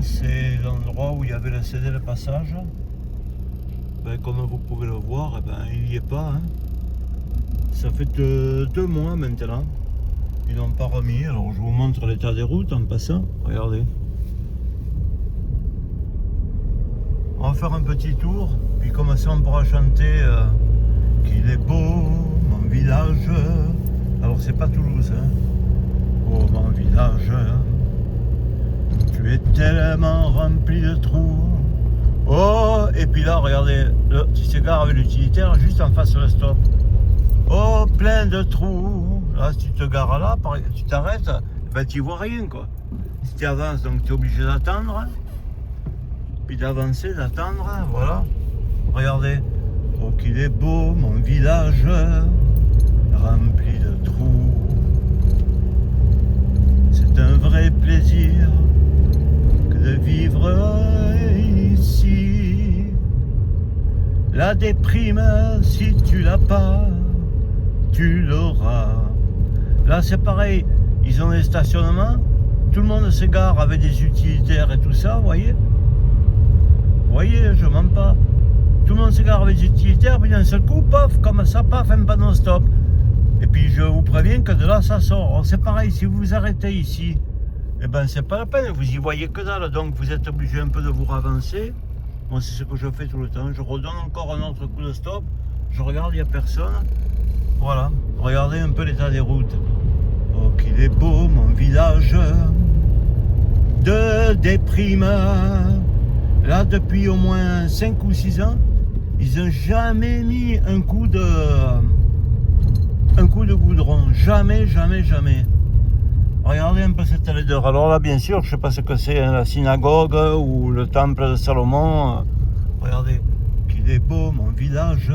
c'est l'endroit où il y avait le CD le passage. Ben, comme vous pouvez le voir, eh ben, il n'y est pas. Hein. Ça fait 2 mois maintenant. Ils n'ont pas remis. Alors je vous montre l'état des routes en passant. Regardez. On va faire un petit tour. Puis comme ça on pourra chanter qu'il est beau mon village. Alors c'est pas Toulouse. Hein. Oh mon village. Tu es tellement rempli de trous. Oh, et puis là, regardez, tu s'égares avec l'utilitaire juste en face de stop. Oh, plein de trous. Là, si tu te gares là, tu t'arrêtes, ben tu vois rien quoi. Si tu avances, donc tu es obligé d'attendre. Puis d'avancer, d'attendre, voilà. Regardez. Oh, qu'il est beau mon village, rempli de trous. C'est un vrai plaisir de vivre ici. La déprime, si tu l'as pas, tu l'auras. Là c'est pareil, ils ont des stationnements, tout le monde s'égare avec des utilitaires et tout ça, vous voyez. Vous voyez, je mens pas. Tout le monde s'égare avec des utilitaires, puis d'un seul coup, paf, comme ça, paf, un panneau stop. Et puis je vous préviens que de là ça sort. C'est pareil, si vous vous arrêtez ici, eh ben c'est pas la peine, vous y voyez que dalle, donc vous êtes obligé un peu de vous ravancer. Moi c'est ce que je fais tout le temps, je redonne encore un autre coup de stop, je regarde, il n'y a personne. Voilà, regardez un peu l'état des routes. Oh qu'il est beau mon village de déprime. Là depuis au moins 5 ou 6 ans, ils n'ont jamais mis un coup de goudron, jamais, jamais, jamais. Regardez un peu cette laideur. Alors là, bien sûr, je ne sais pas ce que c'est, hein, la synagogue ou le temple de Salomon. Regardez, qu'il est beau mon village,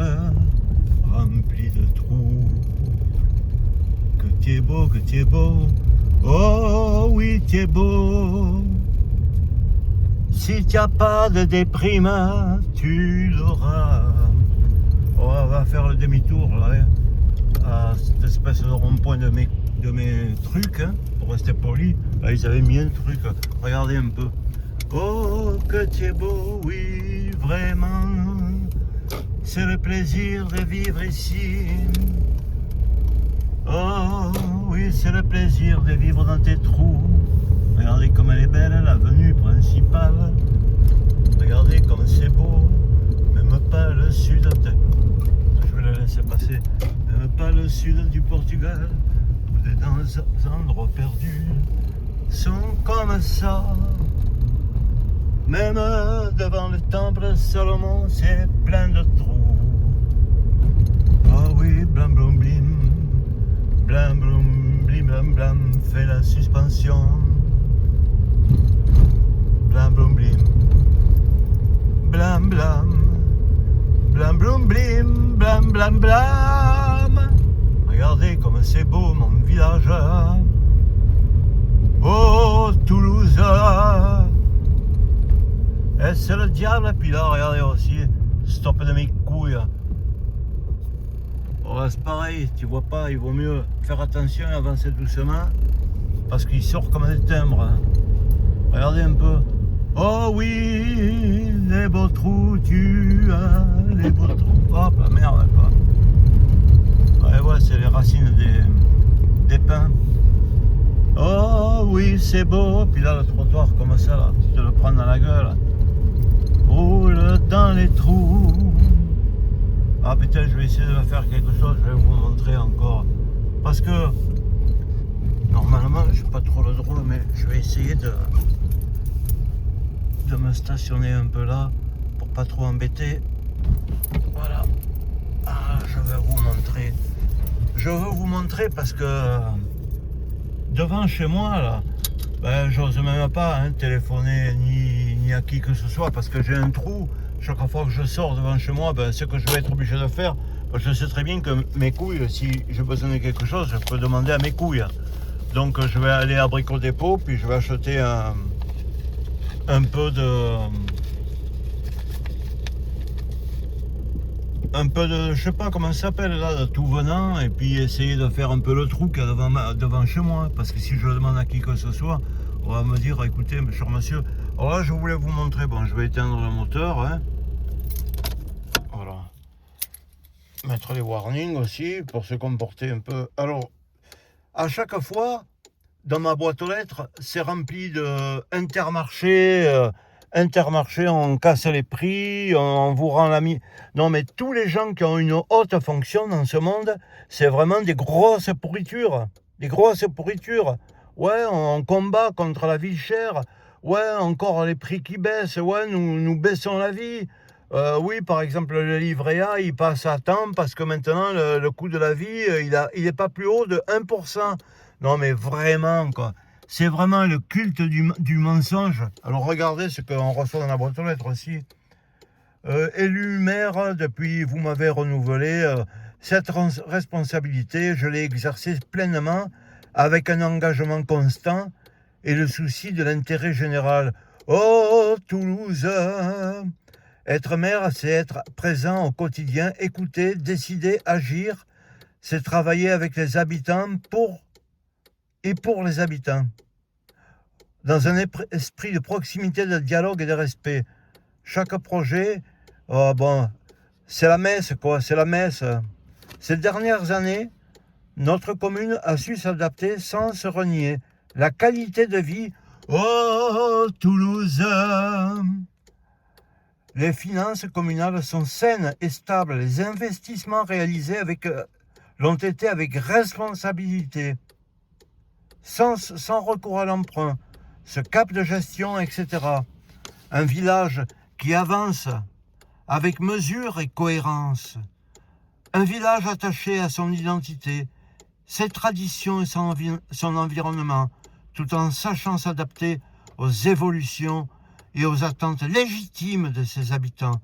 rempli de trous. Que tu es beau, que tu es beau. Oh oui, tu es beau. Si tu n'as pas de déprime, tu l'auras. Oh, on va faire le demi-tour là, hein, à cette espèce de rond-point de mes trucs, hein, pour rester poli. Là, ils avaient mis un truc, regardez un peu. Oh, que tu es beau, oui, vraiment. C'est le plaisir de vivre ici. Oh, oui, c'est le plaisir de vivre dans tes trous. Regardez comme elle est belle, l'avenue principale. Regardez comme c'est beau. Même pas le sud. Je vais la laisser passer. Même pas le sud du Portugal. Dans des endroits perdus sont comme ça. Même devant le temple de Salomon, c'est plein de trous. Oh oui, blam blam blim, blam blam blim blam blam, fait la suspension. Blam blam blim, blam blam, blam blam blim, blam blam blam. Regardez comme c'est beau mon village. Oh Toulouse. Et c'est le diable. Puis là regardez aussi, stop de mes couilles. Oh, c'est pareil, tu vois pas, il vaut mieux faire attention et avancer doucement. Parce qu'il sort comme des timbres. Regardez un peu. Oh oui, les beaux trous, tu as les beaux trous. Hop la merde quoi. Ouais, c'est les racines des pins. Oh oui, c'est beau. Puis là, le trottoir comme ça, là, tu te le prends dans la gueule. Roule dans les trous. Ah putain, je vais essayer de faire quelque chose. Je vais vous montrer encore. Parce que, normalement, je n'ai pas trop le drôle, mais je vais essayer de me stationner un peu là, pour pas trop embêter. Voilà. Ah, je vais vous montrer. Je veux vous montrer parce que devant chez moi là, ben, j'ose même pas téléphoner ni à qui que ce soit parce que j'ai un trou. Chaque fois que je sors devant chez moi, ben, ce que je vais être obligé de faire, ben, je sais très bien que mes couilles, si j'ai besoin de quelque chose, je peux demander à mes couilles. Donc je vais aller à Brico Dépôt, puis je vais acheter un peu de, je sais pas comment ça s'appelle là, de tout venant, et puis essayer de faire un peu le trou qu'il y a devant chez moi, parce que si je demande à qui que ce soit, On va me dire, écoutez, cher monsieur, alors là, je voulais vous montrer, bon, je vais éteindre le moteur, hein. Voilà. Mettre les warnings aussi, pour se comporter un peu. Alors, à chaque fois, dans ma boîte aux lettres, c'est rempli de Intermarché, Intermarché, on casse les prix, on vous rend la mise. Non, mais tous les gens qui ont une haute fonction dans ce monde, c'est vraiment des grosses pourritures. Des grosses pourritures. Ouais, on combat contre la vie chère. Ouais, encore les prix qui baissent. Ouais, nous baissons la vie. Oui, par exemple, le livret A, il passe à temps parce que maintenant, le coût de la vie, il est pas plus haut de 1%. Non, mais vraiment, quoi. C'est vraiment le culte du mensonge. Alors, regardez ce qu'on reçoit dans la boîte aux lettres aussi. Élu maire, depuis vous m'avez renouvelé, cette responsabilité, je l'ai exercée pleinement avec un engagement constant et le souci de l'intérêt général. Oh, Toulouse! Être maire, c'est être présent au quotidien, écouter, décider, agir. C'est travailler avec les habitants pour les habitants. Dans un esprit de proximité, de dialogue et de respect. Chaque projet, oh bon, c'est la messe, quoi, c'est la messe. Ces dernières années, notre commune a su s'adapter sans se renier. La qualité de vie, oh, Toulouse! Les finances communales sont saines et stables. Les investissements réalisés l'ont été avec responsabilité, sans recours à l'emprunt, ce cap de gestion, etc. Un village qui avance avec mesure et cohérence. Un village attaché à son identité, ses traditions et son environnement, tout en sachant s'adapter aux évolutions et aux attentes légitimes de ses habitants.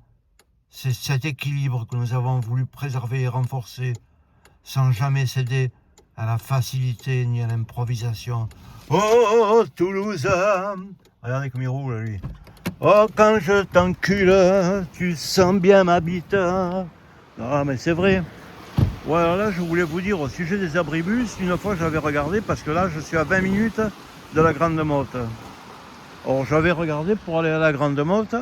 C'est cet équilibre que nous avons voulu préserver et renforcer, sans jamais céder à la facilité ni à l'improvisation. Oh, Toulouse! Regardez comme il roule, lui. Oh, quand je t'encule, tu sens bien ma bite. Ah, mais c'est vrai. Ouais, alors là, je voulais vous dire au sujet des abribus, une fois j'avais regardé, parce que là, je suis à 20 minutes de la Grande Motte. Alors, j'avais regardé pour aller à la Grande Motte.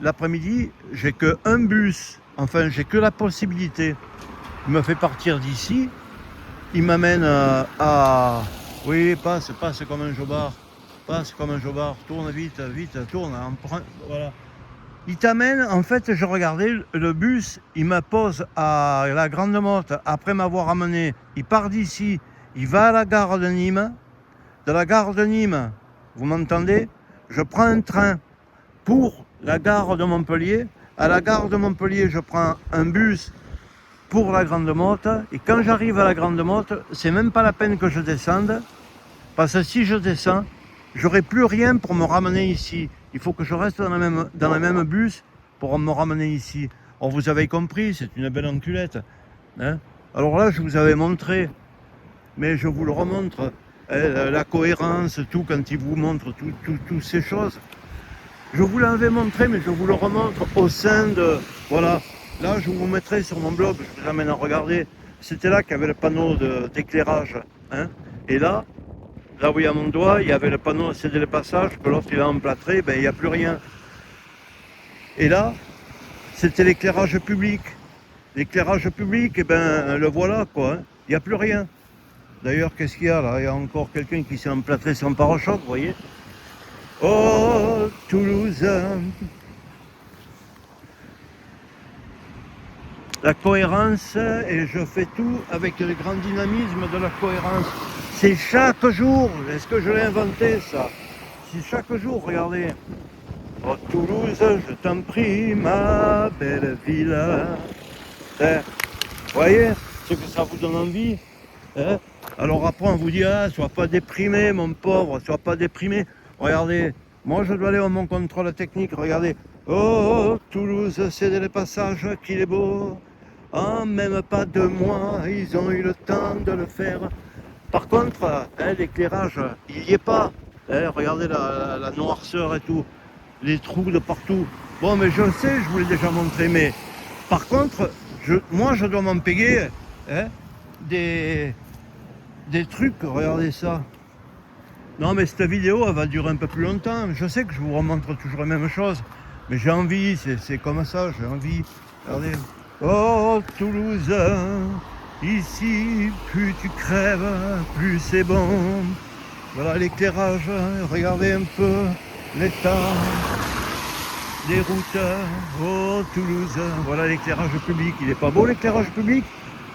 L'après-midi, j'ai qu'un bus. Enfin, j'ai que la possibilité. Il me fait partir d'ici. Il m'amène à... Oui, passe comme un jobard. Passe comme un jobard. Tourne vite, tourne. Voilà. Il t'amène, en fait, je regardais, le bus, il me pose à la Grande Motte. Après m'avoir amené, il part d'ici. Il va à la gare de Nîmes. De la gare de Nîmes, vous m'entendez? Je prends un train pour la gare de Montpellier. À la gare de Montpellier, je prends un bus pour la Grande Motte. Et quand j'arrive à la Grande Motte, c'est même pas la peine que je descende. Parce que si je descends, j'aurai plus rien pour me ramener ici. Il faut que je reste dans le même bus pour me ramener ici. Oh, vous avez compris, c'est une belle enculette. Hein? Alors là, je vous avais montré, mais je vous le remontre. La cohérence, tout, quand il vous montre toutes ces choses. Je vous l'avais montré, mais je vous le remontre au sein de... Voilà, là je vous mettrai sur mon blog, je vous amène à regarder. C'était là qu'il y avait le panneau d'éclairage. Hein. Et là où il y a mon doigt, il y avait le panneau céder le passage, que l'autre il a emplâtré, ben il n'y a plus rien. Et là, c'était l'éclairage public. L'éclairage public, et ben le voilà quoi, hein. Il n'y a plus rien. D'ailleurs, qu'est-ce qu'il y a là? Il y a encore quelqu'un qui s'est emplâtré son pare-choc, vous voyez? Oh, Toulouse! La cohérence, et je fais tout avec le grand dynamisme de la cohérence. C'est chaque jour, est-ce que je l'ai inventé ça? C'est chaque jour, regardez. Oh, Toulouse, je t'en prie, ma belle ville. Vous voyez ce que ça vous donne envie? Hein? Alors après on vous dit, ah, sois pas déprimé mon pauvre, sois pas déprimé. Regardez, moi je dois aller à mon contrôle technique, regardez. Oh, Toulouse, c'est les passages qu'il est beau. En même pas 2 mois, ils ont eu le temps de le faire. Par contre, hein, l'éclairage, il n'y est pas. Hein, regardez la noirceur et tout, les trous de partout. Bon, mais je sais, je vous l'ai déjà montré, mais par contre, moi je dois m'en payer, hein, des trucs, regardez ça. Non mais cette vidéo elle va durer un peu plus longtemps. Je sais que je vous remontre toujours la même chose. Mais j'ai envie, c'est comme ça, j'ai envie. Regardez. Oh Toulouse, ici plus tu crèves, plus c'est bon. Voilà l'éclairage, regardez un peu l'état des routes. Oh Toulouse, voilà l'éclairage public. Il est pas beau l'éclairage public,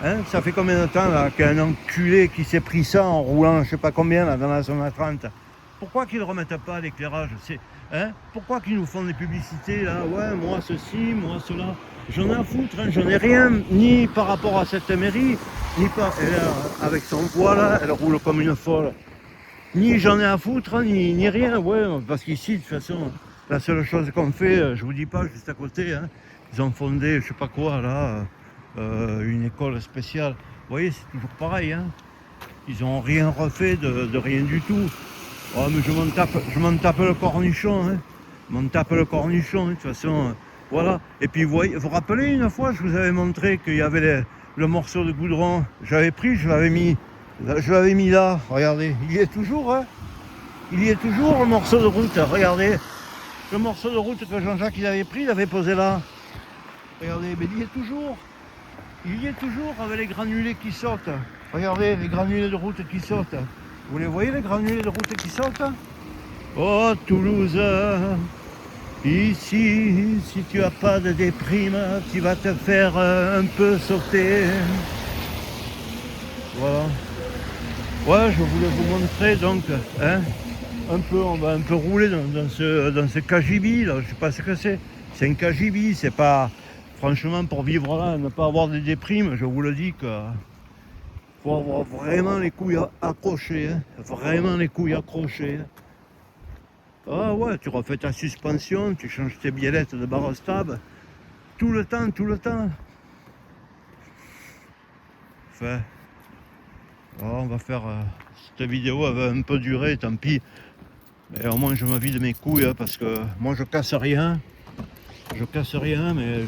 hein? Ça fait combien de temps là qu'un enculé qui s'est pris ça en roulant je sais pas combien là dans la zone A30? Pourquoi qu'ils ne remettent pas l'éclairage? Hein? Pourquoi qu'ils nous font des publicités là? Ouais, moi ceci, moi cela. J'en ai à foutre, hein? J'en ai rien, ni par rapport à cette mairie, ni pas. Elle, avec son poids là, elle roule comme une folle. Ni j'en ai à foutre, ni rien, ouais, parce qu'ici, de toute façon, la seule chose qu'on fait, je vous dis pas, juste à côté, hein, ils ont fondé, je sais pas quoi, là, une école spéciale. Vous voyez, c'est toujours pareil, hein. Ils ont rien refait de rien du tout. Oh, mais je m'en tape le cornichon, hein. Je m'en tape le cornichon, de toute façon, voilà. Et puis, vous vous rappelez, une fois, je vous avais montré qu'il y avait le morceau de goudron, j'avais pris, je l'avais mis là, regardez, il y est toujours, hein. Il y est toujours le morceau de route, regardez. Le morceau de route que Jean-Jacques il avait pris, il avait posé là. Regardez, mais il y est toujours. Il y est toujours avec les granulés qui sortent. Regardez, les granulés de route qui sortent. Vous les voyez, les granulés de route qui sortent? Oh Toulouse, ici, si tu as pas de déprime, tu vas te faire un peu sauter. Voilà. Ouais, je voulais vous montrer donc, hein, on va un peu rouler dans ce KGB là, je sais pas ce que c'est. C'est un KGB, c'est pas, franchement pour vivre là, ne pas avoir de déprime, je vous le dis que faut avoir vraiment les couilles accrochées, hein, vraiment les couilles accrochées. Ah ouais, tu refais ta suspension, tu changes tes biellettes de barre-stable, tout le temps. Enfin, on va faire cette vidéo, elle va un peu durer, tant pis. Mais au moins je me vide mes couilles, hein, parce que moi je casse rien, mais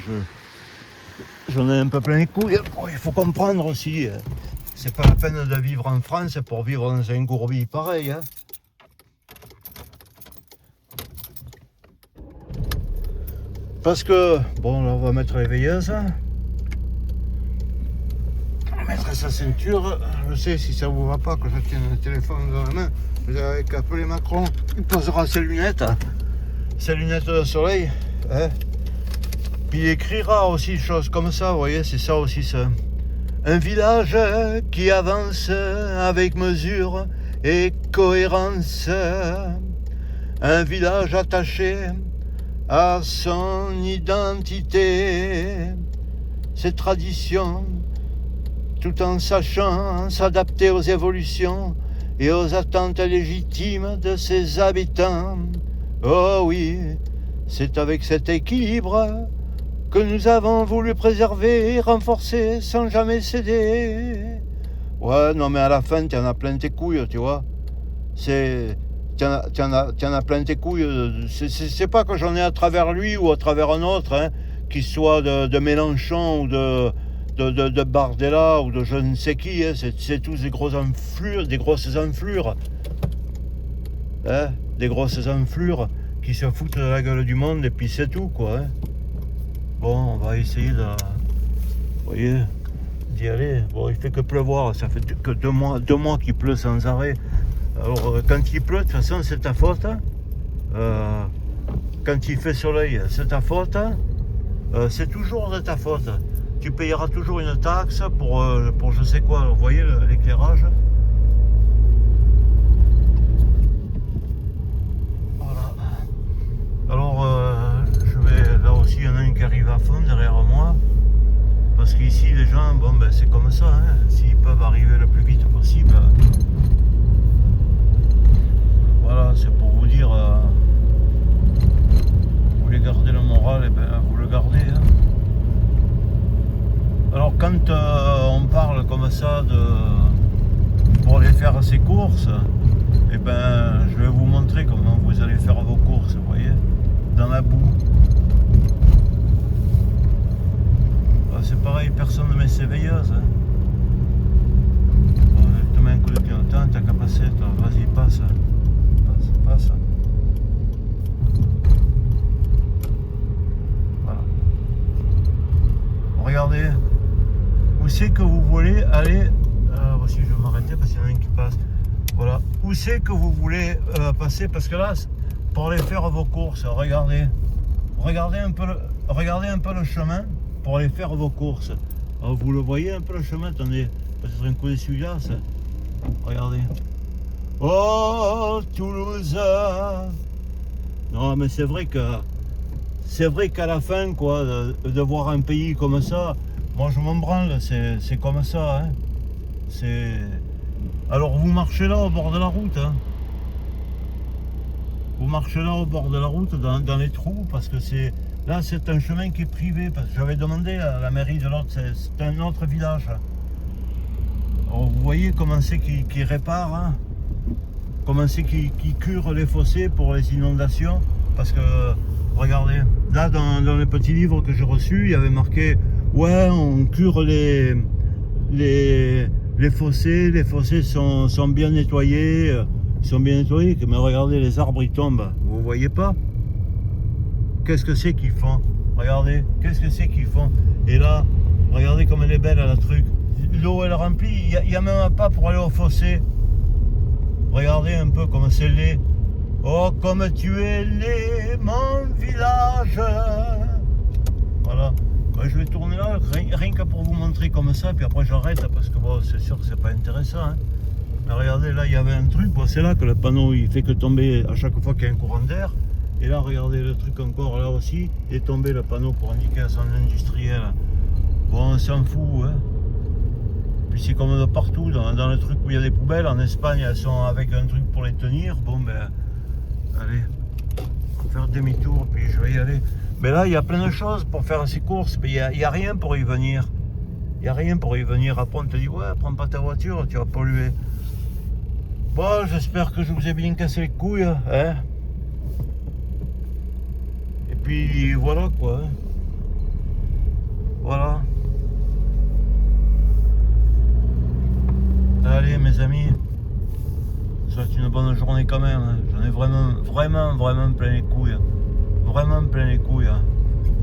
j'en ai un peu plein les couilles. Il faut comprendre aussi, c'est pas la peine de vivre en France pour vivre dans un gourbi pareil, hein. Parce que, bon là on va mettre les veilleuses, on va mettre sa ceinture. Je sais, si ça vous va pas que je tienne le téléphone dans la main, vous avez qu'à appeler Macron, il posera ses lunettes de soleil, hein. Puis il écrira aussi des choses comme ça, vous voyez, c'est ça aussi ça. Un village qui avance avec mesure et cohérence, un village attaché à son identité, ses traditions, tout en sachant s'adapter aux évolutions et aux attentes légitimes de ses habitants. Oh oui, c'est avec cet équilibre que nous avons voulu préserver et renforcer sans jamais céder. Ouais, non mais à la fin, t'en as plein tes couilles, tu vois. T'en as plein tes couilles. C'est pas que j'en ai à travers lui ou à travers un autre, hein, qu'il soit de Mélenchon ou de Bardella ou de je ne sais qui, hein. C'est tous des grosses enflures. Hein, des grosses enflures qui se foutent de la gueule du monde et puis c'est tout, quoi, hein. Bon, on va essayer de, vous voyez, d'y aller. Bon, il fait que pleuvoir, ça fait que 2 mois qu'il pleut sans arrêt. Alors, quand il pleut, de toute façon, c'est ta faute. Quand il fait soleil, c'est ta faute. C'est toujours de ta faute. Tu payeras toujours une taxe pour je sais quoi. Alors, vous voyez l'éclairage. Voilà. Alors, là aussi, il y en a un qui arrive à fond derrière moi. Parce qu'ici, les gens, bon, ben, c'est comme ça, hein. S'ils peuvent arriver le plus vite possible. Voilà, c'est pour vous dire, vous voulez garder le moral, et ben vous le gardez, hein. Alors quand on parle comme ça pour aller faire ses courses, et ben je vais vous montrer comment vous allez faire vos courses, vous voyez, dans la boue. C'est pareil, personne ne met ses veilleuses, hein. Bon, je te mets un coup de pied, t'as qu'à passer, vas-y passe. c'est que vous voulez aller. Voici, je vais m'arrêter parce qu'il y en a un qui passe. Voilà. Où c'est que vous voulez passer? Parce que là, pour aller faire vos courses, regardez un peu le chemin pour aller faire vos courses. Alors, vous le voyez un peu le chemin? Attendez, peut-être un coup d'essuie-glace. Regardez. Oh, Toulouse. Non, mais c'est vrai qu'à la fin, quoi, de voir un pays comme ça, moi je m'en branle, c'est comme ça. Hein. Alors vous marchez là au bord de la route. Hein. Vous marchez là au bord de la route, dans les trous, parce que là c'est un chemin qui est privé, parce que j'avais demandé à la mairie de l'autre, c'est un autre village. Alors vous voyez comment c'est qu'ils réparent, hein. Comment c'est qu'ils curent les fossés pour les inondations, parce que regardez, là dans les petits livres que j'ai reçus, il y avait marqué ouais, on cure les fossés, sont bien nettoyés, mais regardez, les arbres ils tombent, vous voyez pas? Qu'est-ce que c'est qu'ils font? Regardez, qu'est-ce que c'est qu'ils font? Et là, regardez comme elle est belle la truc. L'eau elle est remplie, il n'y a même pas pour aller au fossé. Regardez un peu comme c'est laid. Oh, comme tu es laid, mon village. Voilà. Je vais tourner là, rien que pour vous montrer comme ça, puis après j'arrête, parce que bon, c'est sûr que c'est pas intéressant. Hein. Mais regardez, là, il y avait un truc, bon, c'est là que le panneau, il fait que tomber à chaque fois qu'il y a un courant d'air. Et là, regardez le truc encore, là aussi, il est tombé le panneau pour indiquer à son industriel. Bon, on s'en fout, hein. Puis c'est comme de partout, dans le truc où il y a des poubelles, en Espagne, elles sont avec un truc pour les tenir. Bon, ben, allez, faut faire demi-tour, puis je vais y aller. Mais là, il y a plein de choses pour faire ces courses, mais il n'y a rien pour y venir. Il n'y a rien pour y venir. Après, on te dit, ouais, prends pas ta voiture, tu vas polluer. Bon, j'espère que je vous ai bien cassé les couilles, hein. Et puis, voilà, quoi. Voilà. Allez, mes amis. Ça va être une bonne journée quand même. Hein. J'en ai vraiment plein les couilles. Vraiment plein les couilles. Hein.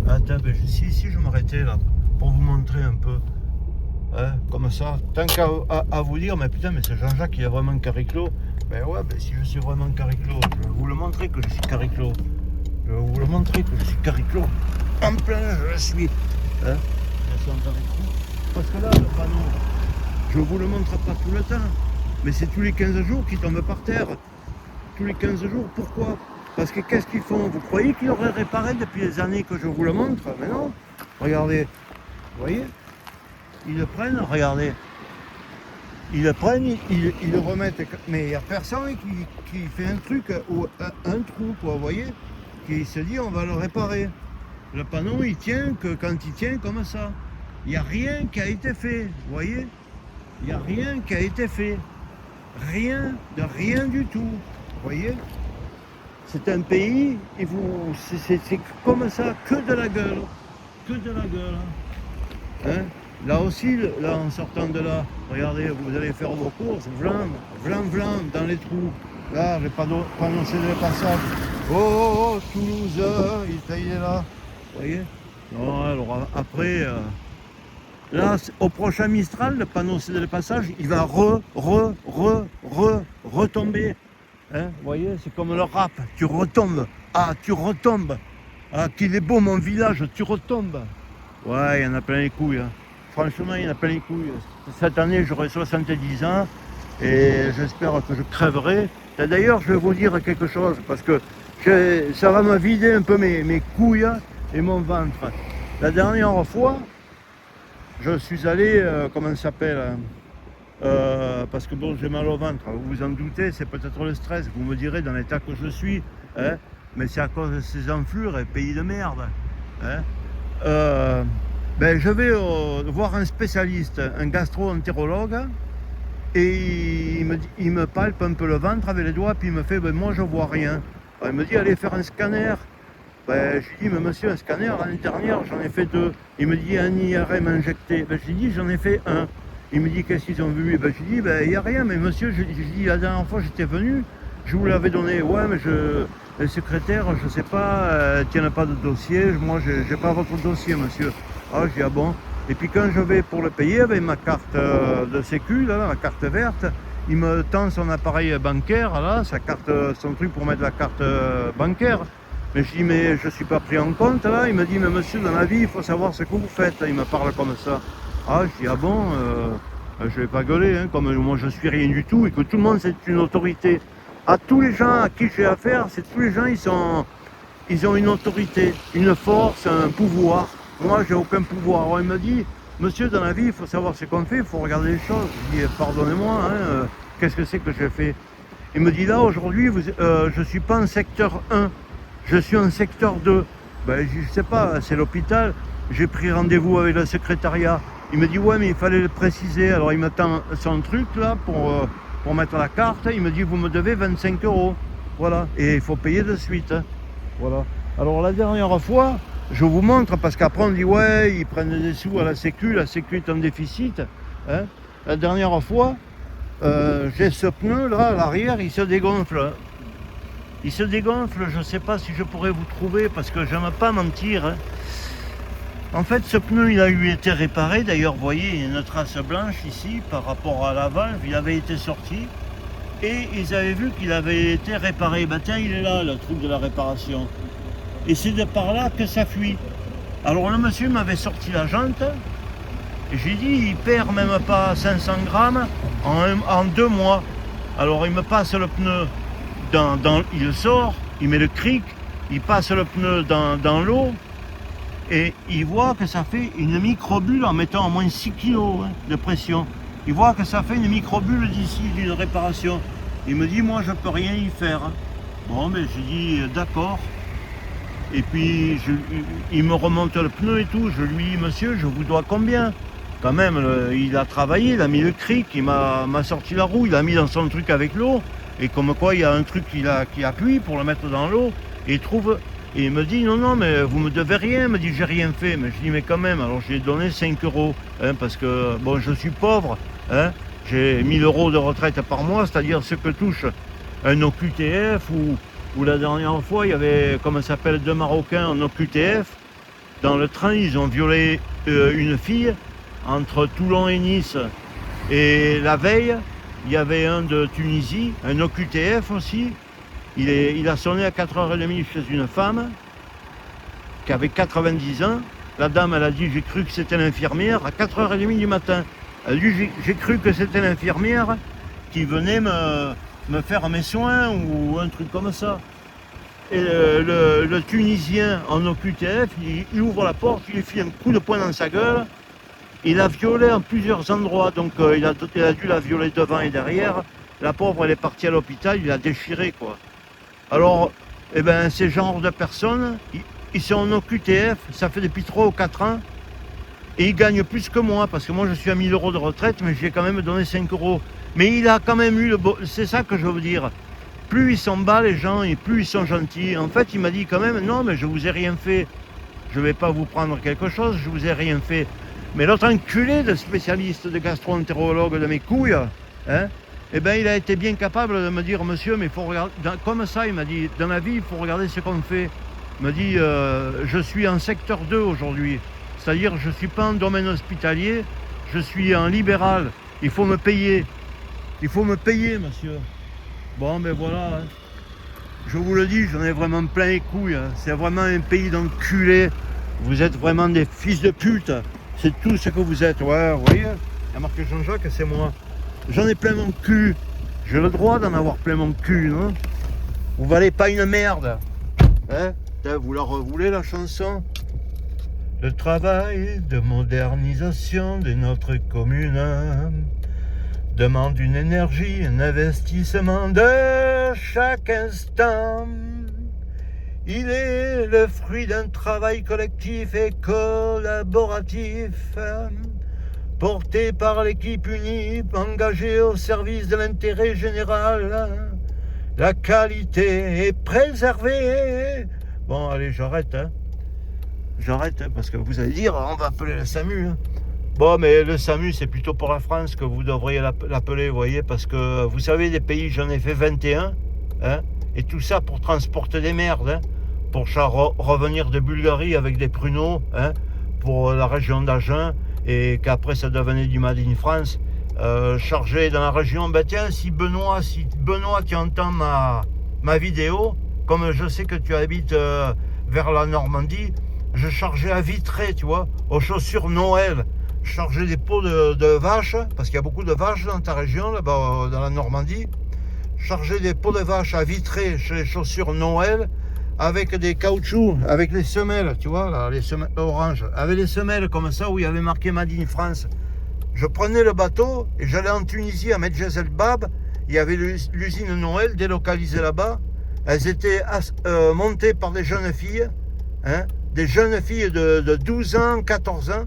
Attends, ben, si je m'arrêtais là, pour vous montrer un peu. Hein, comme ça. Tant qu'à vous dire, mais putain, mais c'est Jean-Jacques qui est vraiment cariclo. Ben ouais, ben si je suis vraiment cariclo, je vais vous le montrer que je suis cariclo. Je vais vous le montrer que je suis cariclo. En plein, je le suis. Hein, parce que là, le panneau, je vous le montre pas tout le temps. Mais c'est tous les 15 jours qu'ils tombent par terre. Tous les 15 jours, pourquoi? Parce que qu'est-ce qu'ils font? Vous croyez qu'ils auraient réparé depuis les années que je vous le montre? Mais non. Regardez. Vous voyez? Ils le prennent, regardez. Ils le prennent, ils le remettent. Mais il n'y a personne qui fait un truc ou un trou, quoi, vous voyez? Qui se dit on va le réparer. Le panneau, il tient que quand il tient comme ça. Il n'y a rien qui a été fait, vous voyez? Il n'y a rien qui a été fait. Rien du tout, vous voyez? C'est un pays, et c'est comme ça, que de la gueule. Que de la gueule. Hein? Là aussi, là, en sortant de là, regardez, vous allez faire vos courses, blanc, dans les trous. Là, j'ai pas annoncé le passage. Oh, Toulouse, il est là. Vous voyez? Non, alors après, là, au prochain Mistral, le panneau c'est le passage, il va retomber. Hein, vous voyez, c'est comme le rap, tu retombes. Ah, tu retombes. Ah, qu'il est beau mon village, tu retombes. Ouais, il y en a plein les couilles. Hein. Franchement, il y en a plein les couilles. Cette année, j'aurai 70 ans et j'espère que je crèverai. Et d'ailleurs, je vais vous dire quelque chose parce que ça va me vider un peu mes couilles et mon ventre. La dernière fois, je suis allé, comment ça s'appelle, parce que bon, j'ai mal au ventre, vous vous en doutez, c'est peut-être le stress, vous me direz dans l'état que je suis, hein, mais c'est à cause de ces enflures, pays de merde. Hein. Ben, je vais voir un spécialiste, un gastro-entérologue, et il me palpe un peu le ventre avec les doigts, puis il me fait, ben, moi je vois rien. Alors, il me dit, allez faire un scanner. Ben, je lui dis, mais monsieur, un scanner, l'année dernière, j'en ai fait 2. Il me dit, un IRM injecté. Ben, je lui dis, j'en ai fait 1. Il me dit, qu'est-ce qu'ils ont vu? Ben, je lui dis, ben, il n'y a rien, mais monsieur, je dis, la dernière fois, j'étais venu, je vous l'avais donné. Ouais, mais le secrétaire, je sais pas, tienne pas de dossier. Moi, j'ai pas votre dossier, monsieur. Ah, je dis, ah bon? Et puis quand je vais pour le payer avec ma carte de sécu, là, la carte verte, il me tend son appareil bancaire, là, sa carte, son truc pour mettre la carte bancaire. Mais je dis, mais je suis pas pris en compte, là. Il me dit, mais monsieur, dans la vie, il faut savoir ce que vous faites. Il me parle comme ça. Ah, je dis, ah bon, je vais pas gueuler, hein, comme moi je suis rien du tout et que tout le monde c'est une autorité. À tous les gens à qui j'ai affaire, c'est tous les gens, ils ont une autorité, une force, un pouvoir. Moi, j'ai aucun pouvoir. Alors, il me dit, monsieur, dans la vie, il faut savoir ce qu'on fait, il faut regarder les choses. Je dis, pardonnez-moi, hein, qu'est-ce que c'est que j'ai fait? Il me dit, là, aujourd'hui, je ne suis pas en secteur 1, je suis en secteur 2. Ben, je ne sais pas, c'est l'hôpital. J'ai pris rendez-vous avec le secrétariat. Il me dit, ouais, mais il fallait le préciser. Alors, il m'attend son truc, là, pour mettre la carte. Il me dit, vous me devez 25 €. Voilà. Et il faut payer de suite. Voilà. Alors, la dernière fois, je vous montre, parce qu'après on dit ouais, ils prennent des sous à la sécu est en déficit. Hein. La dernière fois, j'ai ce pneu là, à l'arrière, il se dégonfle. Il se dégonfle, je ne sais pas si je pourrais vous trouver, parce que j'aime pas mentir. Hein. En fait, ce pneu, il a eu été réparé. D'ailleurs, vous voyez, il y a une trace blanche ici par rapport à la valve. Il avait été sorti et ils avaient vu qu'il avait été réparé. Ben tiens, il est là, le truc de la réparation. Et c'est de par là que ça fuit. Alors le monsieur m'avait sorti la jante, et j'ai dit, il perd même pas 500 grammes en 2 mois. Alors il me passe le pneu, il sort, il met le cric, il passe le pneu dans l'eau, et il voit que ça fait une microbulle en mettant au moins 6 kg de pression. Il voit que ça fait une microbulle d'ici d'une réparation. Il me dit, moi je peux rien y faire. Bon, mais j'ai dit, d'accord. Et puis il me remonte le pneu et tout, je lui dis, monsieur, je vous dois combien? Quand même, il a travaillé, il a mis le cric, il m'a sorti la roue, il a mis dans son truc avec l'eau, et comme quoi il y a un truc qui appuie pour le mettre dans l'eau, et il me dit, non, non, mais vous me devez rien, il me dit, j'ai rien fait, mais je dis, mais quand même, alors j'ai donné 5 €, hein, parce que, bon, je suis pauvre, hein, j'ai 1000 € de retraite par mois, c'est-à-dire ce que touche un OQTF ou la dernière fois, il y avait, comment ça s'appelle, 2 Marocains en OQTF. Dans le train, ils ont violé une fille entre Toulon et Nice. Et la veille, il y avait un de Tunisie, un OQTF aussi. Il a sonné à 4h30 chez une femme qui avait 90 ans. La dame, elle a dit, j'ai cru que c'était l'infirmière à 4h30 du matin. Elle a dit, j'ai cru que c'était l'infirmière qui venait me faire mes soins ou un truc comme ça. Et le Tunisien en OQTF, il ouvre la porte, il lui fait un coup de poing dans sa gueule. Il a violé en plusieurs endroits, donc il a dû la violer devant et derrière. La pauvre, elle est partie à l'hôpital, il a déchiré, quoi. Alors, eh ben, ces genres de personnes, ils sont en OQTF, ça fait depuis 3 ou 4 ans, et ils gagnent plus que moi, parce que moi je suis à 1000 € de retraite, mais j'ai quand même donné 5 €. Mais il a quand même eu le beau... C'est ça que je veux dire. Plus ils sont bas les gens, et plus ils sont gentils. En fait, il m'a dit quand même, non, mais je vous ai rien fait. Je vais pas vous prendre quelque chose, je vous ai rien fait. Mais l'autre enculé de spécialiste, de gastro-entérologue de mes couilles, hein, eh ben, il a été bien capable de me dire, monsieur, mais il faut regarder, comme ça, il m'a dit, dans la vie, il faut regarder ce qu'on fait. Il m'a dit, je suis en secteur 2 aujourd'hui, c'est-à-dire je ne suis pas en domaine hospitalier, je suis en libéral, il faut me payer. Il faut me payer, monsieur. Bon, ben voilà, hein. Je vous le dis, j'en ai vraiment plein les couilles, hein. C'est vraiment un pays d'enculés. Vous êtes vraiment des fils de pute. C'est tout ce que vous êtes, ouais, vous voyez. Il y a marqué Jean-Jacques, c'est moi. J'en ai plein mon cul. J'ai le droit d'en avoir plein mon cul, non? Vous valez pas une merde. Hein? Vous la revoulez, la chanson? Le travail de modernisation de notre commune demande une énergie, un investissement de chaque instant. Il est le fruit d'un travail collectif et collaboratif, porté par l'équipe unie, engagée au service de l'intérêt général. La qualité est préservée. Bon, allez, j'arrête, hein. J'arrête, hein, parce que vous allez dire, on va appeler le SAMU. Hein. Bon, mais le SAMU, c'est plutôt pour la France que vous devriez l'appeler, vous voyez, parce que vous savez, des pays, j'en ai fait 21, hein, et tout ça pour transporter des merdes, hein, pour revenir de Bulgarie avec des pruneaux, hein, pour la région d'Agen, et qu'après ça devenait du Made in France, chargé dans la région. Ben tiens, si Benoît tu entends ma vidéo, comme je sais que tu habites vers la Normandie, je chargeais à Vitré, tu vois, aux chaussures Noël. Je chargeais des peaux de vaches, parce qu'il y a beaucoup de vaches dans ta région, là-bas dans la Normandie. Je chargeais des peaux de vaches à Vitré chez les chaussures Noël, avec des caoutchoucs, avec les semelles, tu vois, là, les semelles orange, avec les semelles comme ça où il y avait marqué Made in France. Je prenais le bateau et j'allais en Tunisie à Medjez El Bab. Il y avait l'usine Noël délocalisée là-bas. Elles étaient montées par des jeunes filles, hein, des jeunes filles de 12 ans, 14 ans.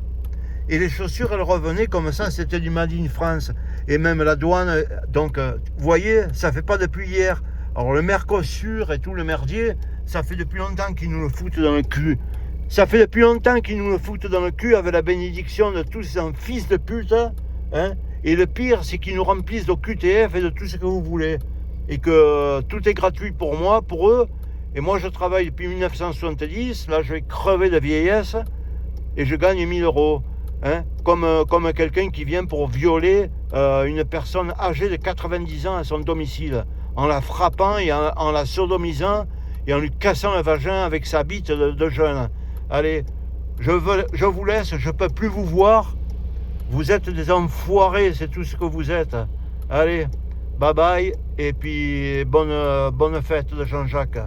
Et les chaussures, elles revenaient comme ça, c'était du Made in France. Et même la douane, donc, vous voyez, ça ne fait pas depuis hier. Alors le Mercosur et tout le merdier, ça fait depuis longtemps qu'ils nous le foutent dans le cul. Ça fait depuis longtemps qu'ils nous le foutent dans le cul avec la bénédiction de tous ces fils de pute. Hein. Et le pire, c'est qu'ils nous remplissent de QTF et de tout ce que vous voulez. Et que tout est gratuit pour moi, pour eux. Et moi, je travaille depuis 1970. Là, je vais crever de vieillesse. Et je gagne 1000 euros. Hein, comme quelqu'un qui vient pour violer une personne âgée de 90 ans à son domicile, en la frappant et en la sodomisant et en lui cassant le vagin avec sa bite de jeune. Allez, je vous laisse, je ne peux plus vous voir. Vous êtes des enfoirés, c'est tout ce que vous êtes. Allez, bye bye, et puis bonne fête de Jean-Jacques.